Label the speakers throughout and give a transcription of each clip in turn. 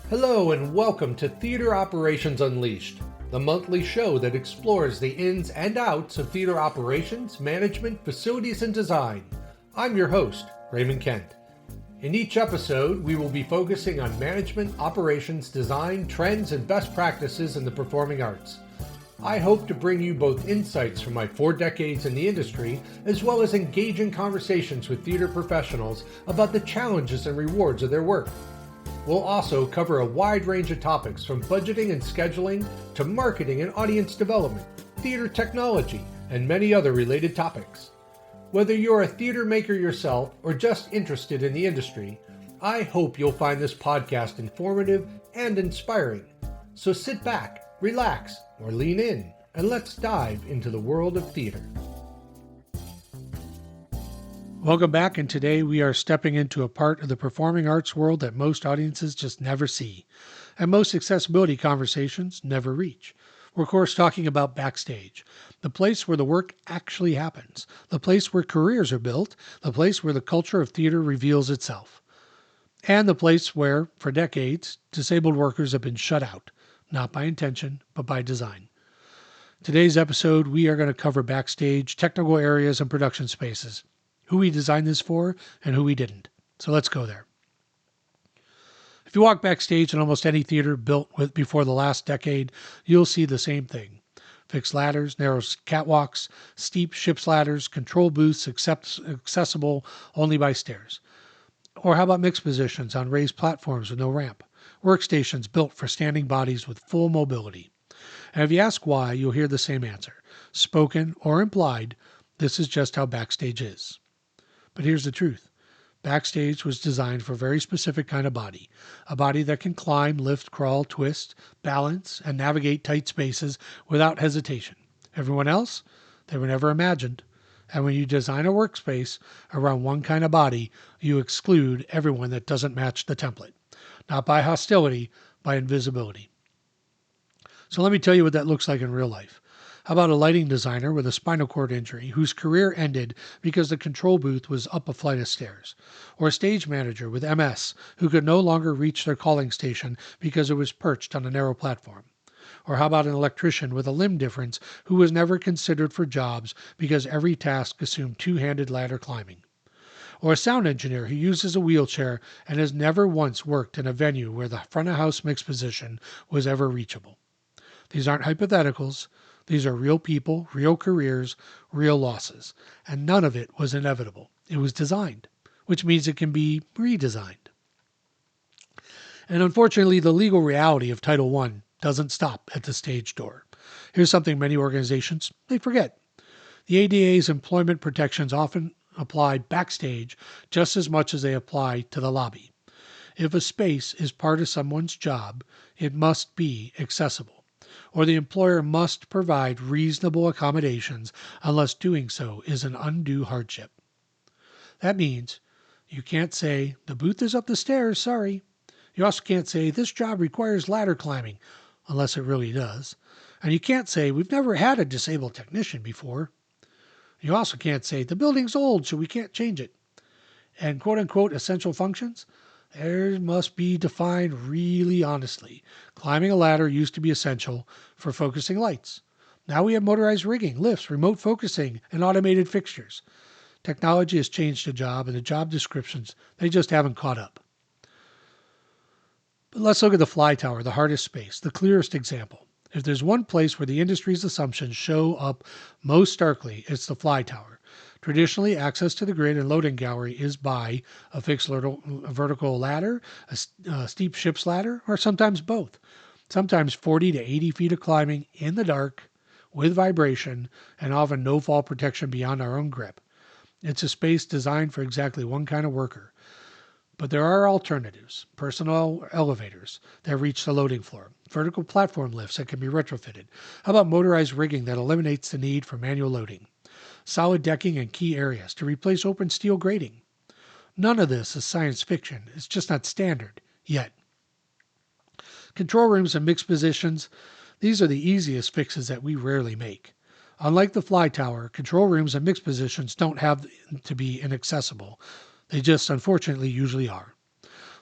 Speaker 1: Hello and welcome to Theater Operations Unleashed, the monthly show that explores the ins and outs of theater operations, management, facilities, and design. I'm your host, Raymond Kent. In each episode, we will be focusing on management, operations, design, trends, and best practices in the performing arts. I hope to bring you both insights from my 4 decades in the industry, as well as engaging conversations with theater professionals about the challenges and rewards of their work. We'll also cover a wide range of topics from budgeting and scheduling to marketing and audience development, theater technology, and many other related topics. Whether you're a theater maker yourself or just interested in the industry, I hope you'll find this podcast informative and inspiring. So sit back, relax, or lean in, and let's dive into the world of theater.
Speaker 2: Welcome back, and today we are stepping into a part of the performing arts world that most audiences just never see, and most accessibility conversations never reach. We're of course talking about Backstage, the place where the work actually happens, the place where careers are built, the place where the culture of theater reveals itself, and the place where, for decades, disabled workers have been shut out, not by intention, but by design. Today's episode, we are going to cover Backstage, technical areas, and production spaces, who we designed this for, and who we didn't. So let's go there. If you walk backstage in almost any theater built before the last decade, you'll see the same thing. Fixed ladders, narrow catwalks, steep ship's ladders, control booths accessible only by stairs. Or how about mixed positions on raised platforms with no ramp? Workstations built for standing bodies with full mobility. And if you ask why, you'll hear the same answer. Spoken or implied, this is just how Backstage is. But here's the truth. Backstage was designed for a very specific kind of body, a body that can climb, lift, crawl, twist, balance, and navigate tight spaces without hesitation. Everyone else, they were never imagined. And when you design a workspace around one kind of body, you exclude everyone that doesn't match the template. Not by hostility, by invisibility. So let me tell you what that looks like in real life. How about a lighting designer with a spinal cord injury whose career ended because the control booth was up a flight of stairs? Or a stage manager with MS who could no longer reach their calling station because it was perched on a narrow platform? Or how about an electrician with a limb difference who was never considered for jobs because every task assumed two-handed ladder climbing? Or a sound engineer who uses a wheelchair and has never once worked in a venue where the front-of-house mix position was ever reachable? These aren't hypotheticals. These are real people, real careers, real losses. And none of it was inevitable. It was designed, which means it can be redesigned. And unfortunately, the legal reality of Title I doesn't stop at the stage door. Here's something many organizations, they forget. The ADA's employment protections often apply backstage just as much as they apply to the lobby. If a space is part of someone's job, it must be accessible, or the employer must provide reasonable accommodations unless doing so is an undue hardship. That means you can't say, the booth is up the stairs, sorry. You also can't say, this job requires ladder climbing, unless it really does. And you can't say, we've never had a disabled technician before. You also can't say, the building's old, so we can't change it. And quote-unquote essential functions, there must be defined really honestly. Climbing a ladder used to be essential for focusing lights. Now we have motorized rigging, lifts, remote focusing, and automated fixtures. Technology has changed the job, and the job descriptions, they just haven't caught up. But let's look at the fly tower, the hardest space, the clearest example. If there's one place where the industry's assumptions show up most starkly, it's the fly tower. Traditionally, access to the grid and loading gallery is by a fixed vertical ladder, a steep ship's ladder, or sometimes both. Sometimes 40 to 80 feet of climbing in the dark, with vibration, and often no fall protection beyond our own grip. It's a space designed for exactly one kind of worker. But there are alternatives, personal elevators that reach the loading floor, vertical platform lifts that can be retrofitted. How about motorized rigging that eliminates the need for manual loading? Solid decking in key areas to replace open steel grating. None of this is science fiction. It's just not standard yet. Control rooms and mixed positions, these are the easiest fixes that we rarely make. Unlike the fly tower, control rooms and mixed positions don't have to be inaccessible. They just, unfortunately, usually are.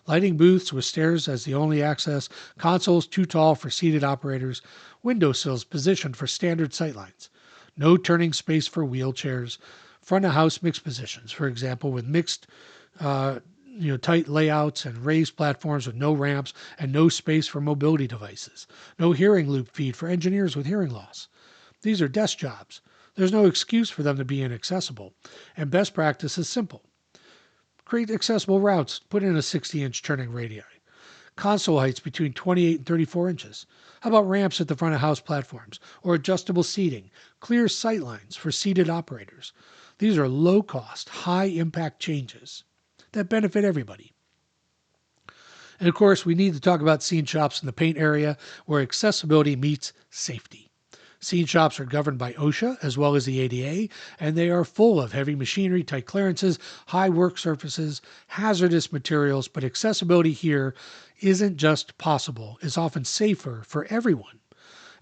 Speaker 2: Lighting booths with stairs as the only access, consoles too tall for seated operators, windowsills positioned for standard sightlines, no turning space for wheelchairs, front of house mixed positions, for example, with mixed tight layouts and raised platforms with no ramps and no space for mobility devices, no hearing loop feed for engineers with hearing loss. These are desk jobs. There's no excuse for them to be inaccessible, and best practice is simple. Create accessible routes, put in a 60-inch turning radii, console heights between 28 and 34 inches. How about ramps at the front of house platforms or adjustable seating, clear sight lines for seated operators? These are low-cost, high-impact changes that benefit everybody. And of course, we need to talk about scene shops in the paint area where accessibility meets safety. Scene shops are governed by OSHA as well as the ADA, and they are full of heavy machinery, tight clearances, high work surfaces, hazardous materials, but accessibility here isn't just possible, it's often safer for everyone.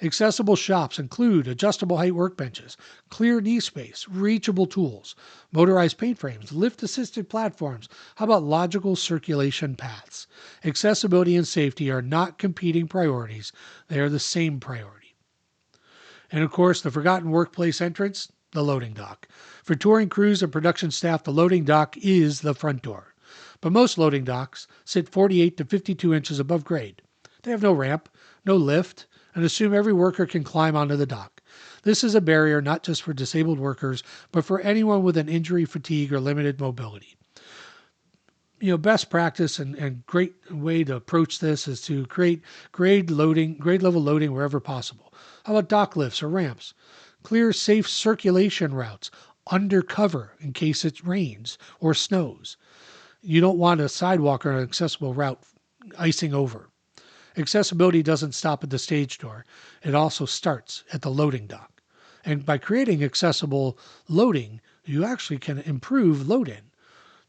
Speaker 2: Accessible shops include adjustable height workbenches, clear knee space, reachable tools, motorized paint frames, lift-assisted platforms. How about logical circulation paths? Accessibility and safety are not competing priorities. They are the same priority. And of course, the forgotten workplace entrance, the loading dock. For touring crews and production staff, the loading dock is the front door. But most loading docks sit 48 to 52 inches above grade. They have no ramp, no lift, and assume every worker can climb onto the dock. This is a barrier not just for disabled workers, but for anyone with an injury, fatigue, or limited mobility. Best practice and great way to approach this is to create grade level loading wherever possible. How about dock lifts or ramps? Clear, safe circulation routes undercover in case it rains or snows. You don't want a sidewalk or an accessible route icing over. Accessibility doesn't stop at the stage door. It also starts at the loading dock. And by creating accessible loading, you actually can improve load-in.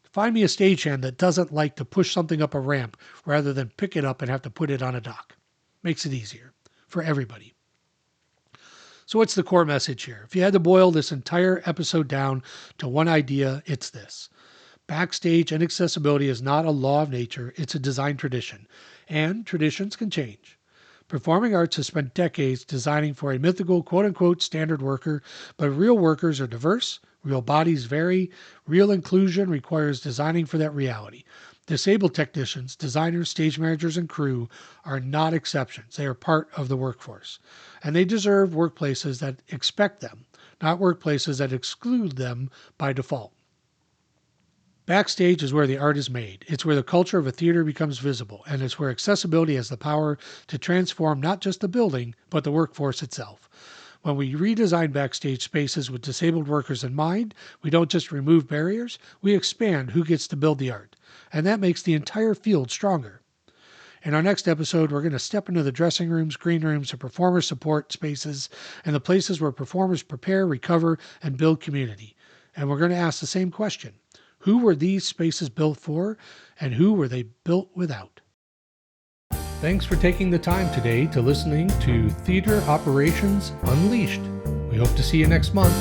Speaker 2: Find me a stagehand that doesn't like to push something up a ramp rather than pick it up and have to put it on a dock. Makes it easier for everybody. So what's the core message here? If you had to boil this entire episode down to one idea, it's this. Backstage and accessibility is not a law of nature, it's a design tradition. And traditions can change. Performing arts has spent decades designing for a mythical quote-unquote standard worker, but real workers are diverse, real bodies vary, real inclusion requires designing for that reality. Disabled technicians, designers, stage managers, and crew are not exceptions. They are part of the workforce. And they deserve workplaces that expect them, not workplaces that exclude them by default. Backstage is where the art is made. It's where the culture of a theater becomes visible, and it's where accessibility has the power to transform not just the building, but the workforce itself. When we redesign backstage spaces with disabled workers in mind, we don't just remove barriers, we expand who gets to build the art. And that makes the entire field stronger. In our next episode, we're going to step into the dressing rooms, green rooms, and performer support spaces, and the places where performers prepare, recover, and build community. And we're going to ask the same question. Who were these spaces built for, and who were they built without?
Speaker 1: Thanks for taking the time today to listening to Theater Operations Unleashed. We hope to see you next month.